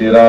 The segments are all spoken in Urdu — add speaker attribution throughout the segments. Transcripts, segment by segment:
Speaker 1: 13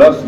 Speaker 1: 10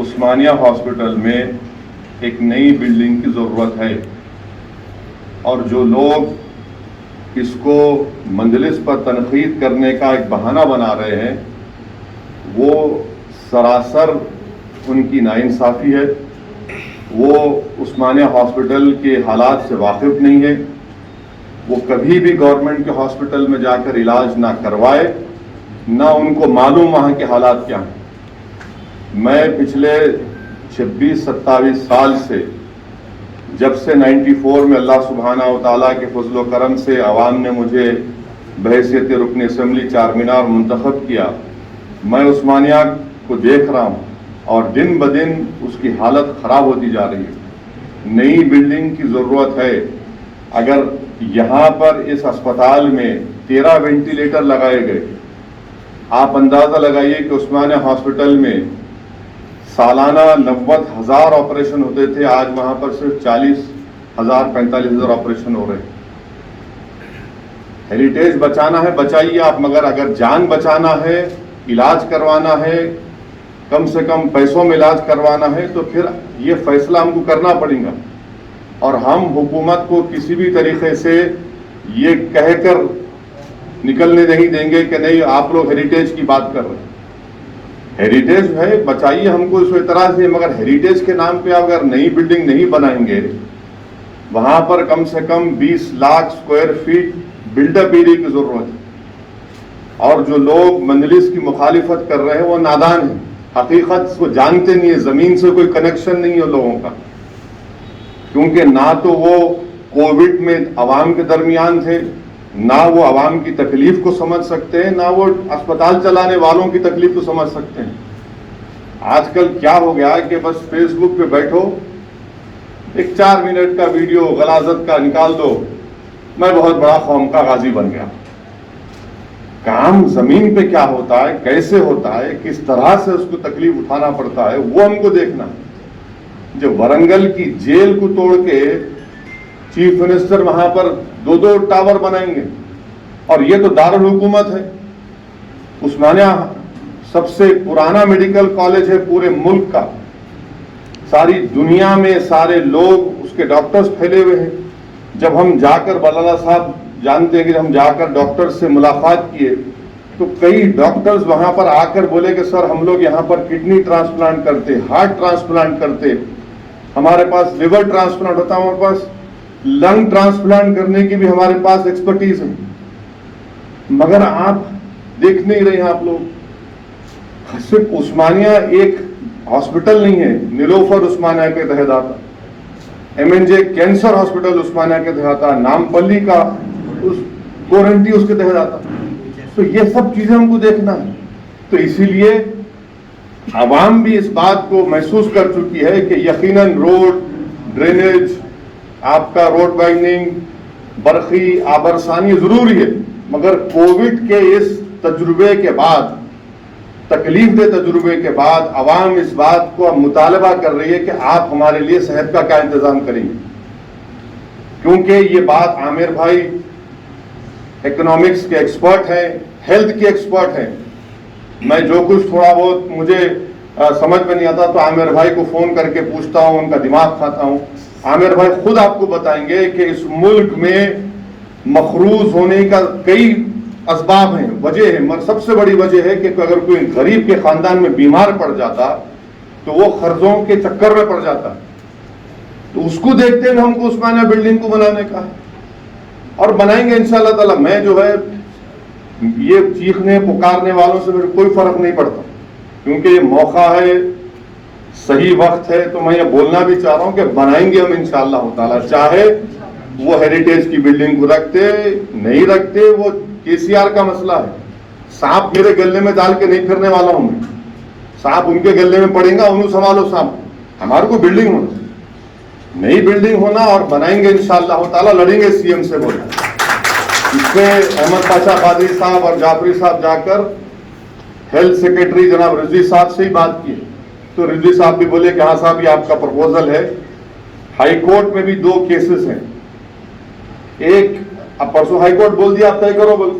Speaker 1: عثمانیہ ہاسپٹل میں ایک نئی بلڈنگ کی ضرورت ہے، اور جو لوگ اس کو مجلس پر تنقید کرنے کا ایک بہانہ بنا رہے ہیں وہ سراسر ان کی ناانصافی ہے۔ وہ عثمانیہ ہاسپٹل کے حالات سے واقف نہیں ہے، وہ کبھی بھی گورنمنٹ کے ہاسپٹل میں جا کر علاج نہ کروائے، نہ ان کو معلوم وہاں کے حالات کیا ہیں۔ میں پچھلے 26-27 سال سے، جب سے 94 میں اللہ سبحانہ و تعالیٰ کے فضل و کرم سے عوام نے مجھے بحیثیت رکن اسمبلی چار مینار منتخب کیا، میں عثمانیہ کو دیکھ رہا ہوں اور دن بدن اس کی حالت خراب ہوتی جا رہی ہے۔ نئی بلڈنگ کی ضرورت ہے۔ اگر یہاں پر اس اسپتال میں 13 وینٹیلیٹر لگائے گئے، آپ اندازہ لگائیے کہ عثمانیہ ہاسپٹل میں سالانہ 90,000 آپریشن ہوتے تھے، آج وہاں پر صرف 40,000 45,000 آپریشن ہو رہے ہیں۔ ہیریٹیج بچانا ہے بچائیے آپ، مگر اگر جان بچانا ہے، علاج کروانا ہے، کم سے کم پیسوں میں علاج کروانا ہے، تو پھر یہ فیصلہ ہم کو کرنا پڑے گا، اور ہم حکومت کو کسی بھی طریقے سے یہ کہہ کر نکلنے نہیں دیں گے کہ نہیں آپ لوگ ہیریٹیج کی بات کر رہے ہیں۔ ہیریٹیج ہے بچائیے، ہم کو اس کو اعتراض ہے، مگر ہیریٹیج کے نام پہ اگر نئی بلڈنگ نہیں بنائیں گے، وہاں پر کم سے کم 20 lakh square feet build up area کی ضرورت ہے، اور جو لوگ مجلس کی مخالفت کر رہے ہیں وہ نادان ہیں، حقیقت کو جانتے نہیں ہے، زمین سے کوئی کنیکشن نہیں ہے لوگوں کا، کیونکہ نہ تو وہ کووڈ میں عوام کے درمیان تھے، نہ وہ عوام کی تکلیف کو سمجھ سکتے ہیں، نہ وہ اسپتال چلانے والوں کی تکلیف کو سمجھ سکتے ہیں۔ آج کل کیا ہو گیا کہ بس فیس بک پہ بیٹھو، ایک 4 منٹ کا ویڈیو غلاظت کا نکال دو، میں بہت بڑا قوم کا غازی بن گیا۔ کام زمین پہ کیا ہوتا ہے، کیسے ہوتا ہے، کس طرح سے اس کو تکلیف اٹھانا پڑتا ہے، وہ ہم کو دیکھنا ہے۔ جو ورنگل کی جیل کو توڑ کے چیف منسٹر وہاں پر 2 ٹاور بنائیں گے، اور یہ تو دارالحکومت ہے۔ عثمانیہ سب سے پرانا میڈیکل کالج ہے پورے ملک کا، ساری دنیا میں سارے لوگ اس کے ڈاکٹرز پھیلے ہوئے ہیں۔ جب ہم جا کر بلالا صاحب جانتے ہیں کہ ہم جا کر ڈاکٹر سے ملاقات کیے تو کئی ڈاکٹرز وہاں پر آ کر بولے کہ سر ہم لوگ یہاں پر کڈنی ٹرانسپلانٹ کرتے، ہارٹ ٹرانسپلانٹ کرتے، ہمارے پاس لیور ٹرانسپلانٹ ہوتا ہے، ہمارے پاس لنگ ٹرانسپلانٹ کرنے کی بھی ہمارے پاس ایکسپرٹیز ہے، مگر آپ دیکھ نہیں رہے ہیں۔ آپ لوگ صرف عثمانیہ ایک ہاسپٹل نہیں ہے، نیلوفر عثمانیہ کے تحت آتا، MNJ کینسر ہاسپٹل عثمانیہ کے تحت آتا، نامپلی کا گورنٹی اس کے تحت آتا، تو یہ سب چیزیں ہم کو دیکھنا ہے۔ تو اسی لیے عوام بھی اس بات کو محسوس کر چکی ہے کہ یقیناً روڈ، ڈرینیج، آپ کا روڈ وائڈننگ، برقی آبرسانی ضروری ہے، مگر کووڈ کے اس تجربے کے بعد، تکلیف دہ تجربے کے بعد، عوام اس بات کو اب مطالبہ کر رہی ہے کہ آپ ہمارے لیے صحت کا کیا انتظام کریں گے، کیونکہ یہ بات عامر بھائی اکنامکس کے ایکسپرٹ ہیں، ہیلتھ کے ایکسپرٹ ہیں۔ میں جو کچھ تھوڑا بہت مجھے سمجھ میں نہیں آتا تو عامر بھائی کو فون کر کے پوچھتا ہوں، ان کا دماغ کھاتا ہوں۔ عامر بھائی خود آپ کو بتائیں گے کہ اس ملک میں مقروض ہونے کا کئی اسباب ہیں، وجہ ہے، مگر سب سے بڑی وجہ ہے کہ اگر کوئی غریب کے خاندان میں بیمار پڑ جاتا تو وہ قرضوں کے چکر میں پڑ جاتا، تو اس کو دیکھتے ہوئے ہم کو عثمانیہ بلڈنگ کو بنانے کا ہے، اور بنائیں گے انشاءاللہ تعالی۔ میں جو ہے یہ چیخنے پکارنے والوں سے میرے کوئی فرق نہیں پڑتا، کیونکہ یہ موقع ہے، صحیح وقت ہے، تو میں یہ بولنا بھی چاہ رہا ہوں کہ بنائیں گے ہم انشاءاللہ تعالی، چاہے وہ ہیریٹیج کی بلڈنگ کو رکھتے نہیں رکھتے، وہ KCR کا مسئلہ ہے۔ سانپ میرے گلے میں ڈال کے نہیں پھرنے والا ہوں میں، سانپ ان کے گلے میں پڑیں گا، انہوں سنبھالو سانپ، ہمارے کو بلڈنگ ہونا، نئی بلڈنگ ہونا، اور بنائیں گے انشاءاللہ تعالی، لڑیں گے CM سے بولیں۔ اس میں احمد پاشا قادری صاحب اور جعفری صاحب جا کر ہیلتھ سیکرٹری جناب رضوی صاحب سے ہی بات کی، تو رضوی صاحب بھی بولے کہ ہاں صاحب یہ آپ کا پرپوزل ہے۔ ہائی کورٹ میں بھی 2 کیسز ہیں، ایک اب پرسوں ہائی کورٹ بول دیا آپ طے کرو، بول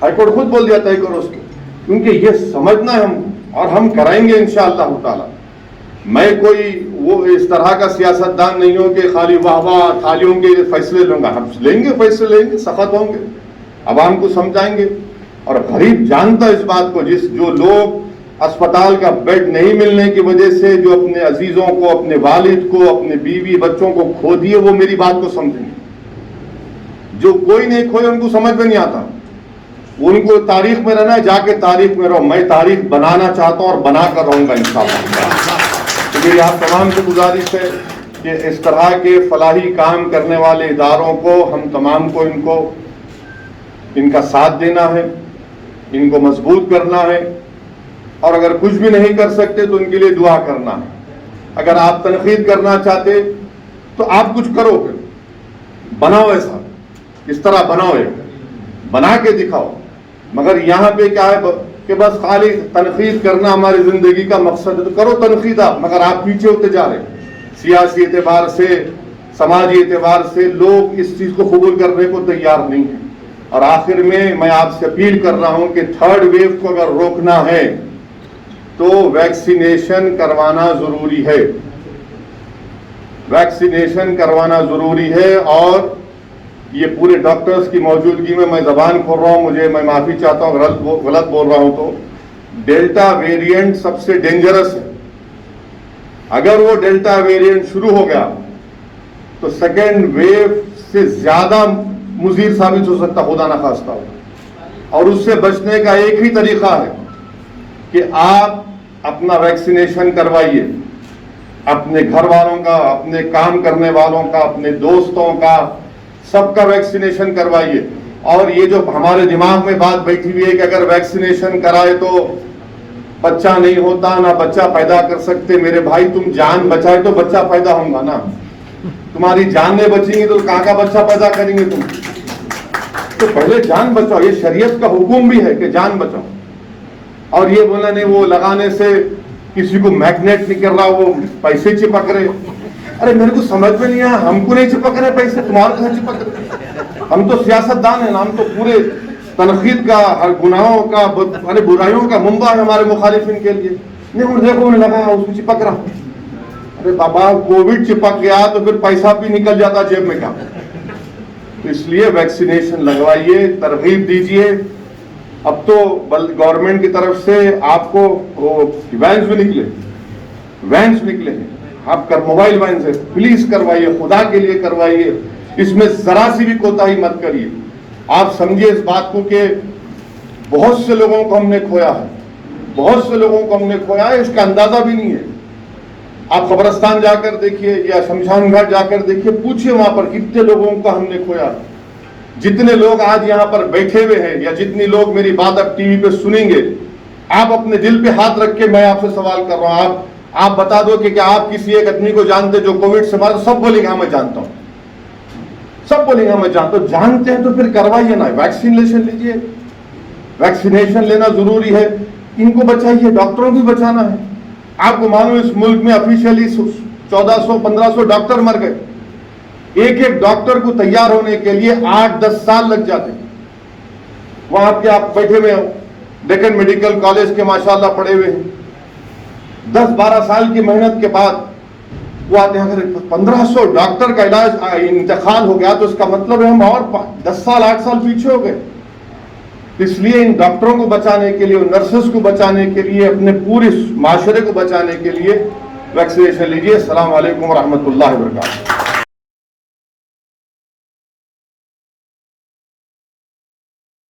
Speaker 1: ہائی کورٹ خود بول دیا طے کرو اس کو، کیونکہ یہ سمجھنا ہے ہم کو اور ہم کرائیں گے انشاءاللہ تعالی. میں کوئی وہ اس طرح کا سیاستدان نہیں ہوں کہ خالی واہ واہ تھالیوں کے فیصلے لوں گا. ہم لیں گے فیصلے، لیں گے، سخت ہوں گے، عوام کو سمجھائیں گے. اور غریب جانتا اس بات کو، جو لوگ اسپتال کا بیڈ نہیں ملنے کی وجہ سے جو اپنے عزیزوں کو، اپنے والد کو، اپنے بیوی بچوں کو کھو دیے، وہ میری بات کو سمجھیں گے. جو کوئی نہیں کھوئے ان کو سمجھ میں نہیں آتا. ان کو تاریخ میں رہنا ہے، جا کے تاریخ میں رہو. میں تاریخ بنانا چاہتا ہوں اور بنا کر رہوں گا انشاءاللہ. تو میری آپ تمام سے گزارش ہے کہ اس طرح کے فلاحی کام کرنے والے اداروں کو ہم تمام کو ان کا ساتھ دینا ہے، ان کو مضبوط کرنا ہے. اور اگر کچھ بھی نہیں کر سکتے تو ان کے لیے دعا کرنا ہے. اگر آپ تنقید کرنا چاہتے تو آپ کچھ کرو، پھر بناؤ، ایسا اس طرح بناؤ، بنا کے دکھاؤ. مگر یہاں پہ کیا ہے کہ بس خالی تنقید کرنا ہماری زندگی کا مقصد ہے. تو کرو تنقید آپ، مگر آپ پیچھے ہوتے جا رہے ہیں. سیاسی اعتبار سے، سماجی اعتبار سے لوگ اس چیز کو قبول کرنے کو تیار نہیں ہیں. اور آخر میں آپ سے اپیل کر رہا ہوں کہ تھرڈ ویو کو اگر روکنا ہے تو ویکسینیشن کروانا ضروری ہے. ویکسینیشن کروانا ضروری ہے. اور یہ پورے ڈاکٹرز کی موجودگی میں زبان کھول رہا ہوں، میں معافی چاہتا ہوں غلط بول رہا ہوں. تو ڈیلٹا ویریئنٹ سب سے ڈینجرس ہے. اگر وہ ڈیلٹا ویریئنٹ شروع ہو گیا تو سیکنڈ ویو سے زیادہ مضر ثابت ہو سکتا، خدا نہ خواستہ ہو. اور اس سے بچنے کا ایک ہی طریقہ ہے کہ آپ اپنا ویکسینیشن کروائیے. اپنے گھر والوں کا، اپنے کام کرنے والوں کا، اپنے دوستوں کا، سب کا ویکسینیشن کروائیے. اور یہ جو ہمارے دماغ میں بات بیٹھی ہوئی ہے کہ اگر ویکسینیشن کرائے تو بچہ نہیں ہوتا، نہ بچہ پیدا کر سکتے، میرے بھائی تم جان بچائے تو بچہ پیدا ہوگا نا. تمہاری جان نہیں بچیں گی تو کہاں کا بچہ پیدا کریں گے تم؟ تو پہلے جان بچاؤ. یہ شریعت کا حکم بھی ہے کہ جان بچاؤ. اور یہ بولا نہیں وہ لگانے سے کسی کو میگنیٹ نہیں کر رہا، وہ پیسے چپک رہے. ارے میرے کو سمجھ میں نہیں آیا، ہم کو نہیں چپک رہے پیسے، تمہارے گھر چپک رہے. ہم تو سیاستدان ہیں نا، ہم تو پورے تنقید کا، ہر گناہوں کا، برائیوں کا منبع ہے ہمارے مخالفین کے لیے. نہیں دیکھو لگا اس کو چپک رہا. ارے بابا کووڈ چپک گیا تو پھر پیسہ بھی نکل جاتا جیب میں کا. اس لیے ویکسینیشن لگوائیے، ترغیب دیجیے. اب تو گورنمنٹ کی طرف سے آپ کو وینز بھی نکلے ہیں. آپ موبائل وینز ہے، پلیز کروائیے، خدا کے لیے کروائیے. اس میں ذرا سی بھی کوتاہی مت کریے. آپ سمجھیے اس بات کو کہ بہت سے لوگوں کو ہم نے کھویا ہے، اس کا اندازہ بھی نہیں ہے. آپ قبرستان جا کر دیکھیے یا شمشان گھاٹ جا کر دیکھیے، پوچھئے وہاں پر کتنے لوگوں کو ہم نے کھویا. جتنے لوگ آج یہاں پر بیٹھے ہوئے ہیں یا جتنی لوگ میری بات اب ٹی وی پہ سنیں گے، آپ اپنے دل پہ ہاتھ رکھ کے میں آپ سے سوال کر رہا ہوں. آپ بتا دو کہ کیا آپ کسی ایک آدمی کو جانتے جو کووڈ سے مارا؟ سب بولیں گے ہاں میں جانتا ہوں، سب بولیں گے ہاں میں جانتا ہوں. جانتے ہیں تو پھر کروائیے نا، ویکسینیشن لیجیے. ویکسینیشن لینا ضروری ہے. ان کو بچائیے، ڈاکٹروں کو بچانا ہے. آپ کو معلوم اس ملک میں افیشلی 1400-1500 ڈاکٹر مر گئے. ایک ڈاکٹر کو تیار ہونے کے لیے 8-10 سال لگ جاتے ہیں. وہاں کے آپ بیٹھے ہوئے ہو، ڈیکن میڈیکل کالج کے ماشاءاللہ پڑھے ہوئے ہیں. 10-12 سال کی محنت کے بعد وہ آتے ہیں. اگر 1500 ڈاکٹر کا علاج انتقال ہو گیا تو اس کا مطلب ہے ہم اور 10 سال 8 سال پیچھے ہو گئے. اس لیے ان ڈاکٹروں کو بچانے کے لیے، نرسز کو بچانے کے لیے، اپنے پورے معاشرے کو بچانے کے لیے ویکسینیشن لیجیے. السلام علیکم ورحمۃ اللہ وبرکاتہ.